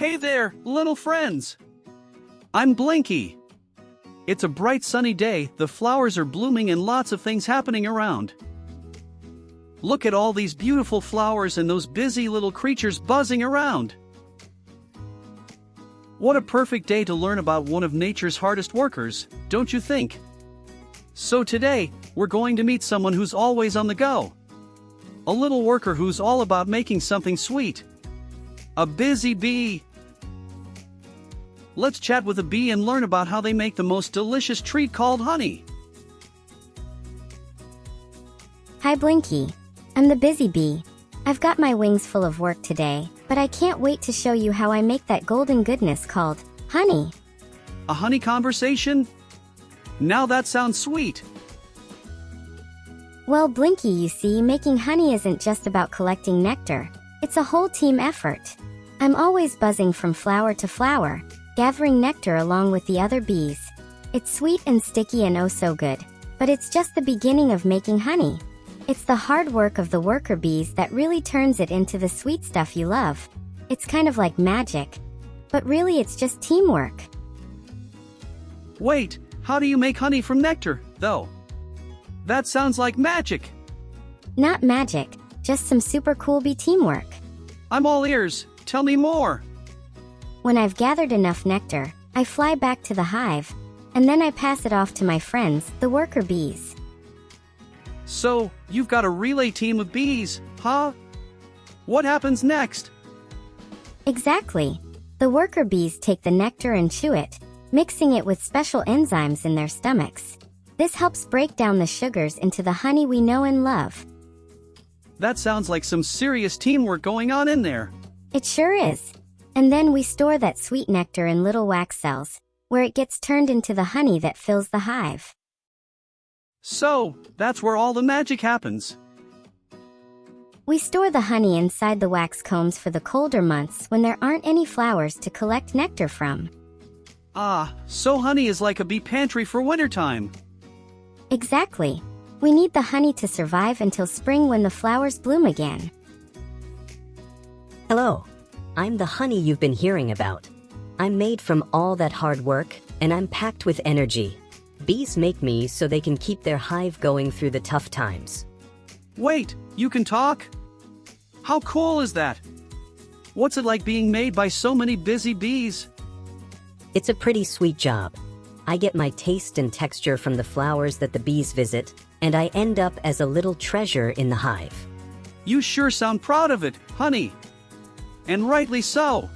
Hey there, little friends! I'm Blinky. It's a bright sunny day, the flowers are blooming and lots of things happening around. Look at all these beautiful flowers and those busy little creatures buzzing around. What a perfect day to learn about one of nature's hardest workers, don't you think? So today, we're going to meet someone who's always on the go. A little worker who's all about making something sweet. A busy bee. Let's chat with a bee and learn about how they make the most delicious treat called honey. Hi Blinky. I'm the busy bee. I've got my wings full of work today, but I can't wait to show you how I make that golden goodness called honey. A honey conversation? Now that sounds sweet. Well, Blinky, you see, making honey isn't just about collecting nectar. It's a whole team effort. I'm always buzzing from flower to flower, gathering nectar along with the other bees. It's sweet and sticky and oh so good. But it's just the beginning of making honey. It's the hard work of the worker bees that really turns it into the sweet stuff you love. It's kind of like magic. But really it's just teamwork. Wait, how do you make honey from nectar, though? That sounds like magic. Not magic, just some super cool bee teamwork. I'm all ears, tell me more. When I've gathered enough nectar, I fly back to the hive, and then I pass it off to my friends, the worker bees. So, you've got a relay team of bees, huh? What happens next? Exactly. The worker bees take the nectar and chew it, mixing it with special enzymes in their stomachs. This helps break down the sugars into the honey we know and love. That sounds like some serious teamwork going on in there. It sure is. And then we store that sweet nectar in little wax cells, where it gets turned into the honey that fills the hive. So, that's where all the magic happens. We store the honey inside the wax combs for the colder months when there aren't any flowers to collect nectar from. Ah, so honey is like a bee pantry for wintertime. Exactly. We need the honey to survive until spring when the flowers bloom again. Hello, I'm the honey you've been hearing about. I'm made from all that hard work, and I'm packed with energy. Bees make me so they can keep their hive going through the tough times. Wait, you can talk? How cool is that? What's it like being made by so many busy bees? It's a pretty sweet job. I get my taste and texture from the flowers that the bees visit, and I end up as a little treasure in the hive. You sure sound proud of it, honey. And rightly so.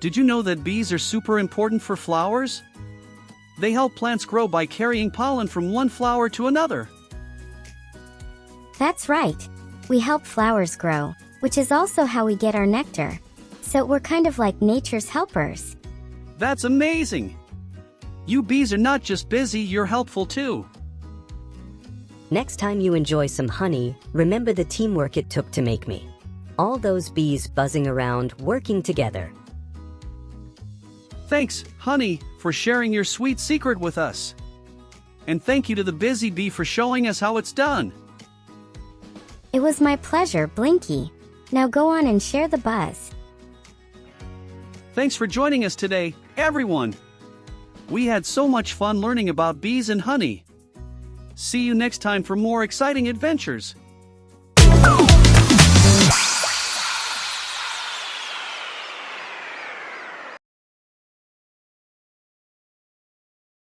Did you know that bees are super important for flowers? They help plants grow by carrying pollen from one flower to another. That's right. We help flowers grow, which is also how we get our nectar. So we're kind of like nature's helpers. That's amazing! You bees are not just busy, you're helpful too. Next time you enjoy some honey, remember the teamwork it took to make me. All those bees buzzing around, working together. Thanks, honey, for sharing your sweet secret with us. And thank you to the busy bee for showing us how it's done. It was my pleasure, Blinky. Now go on and share the buzz. Thanks for joining us today, everyone. We had so much fun learning about bees and honey. See you next time for more exciting adventures.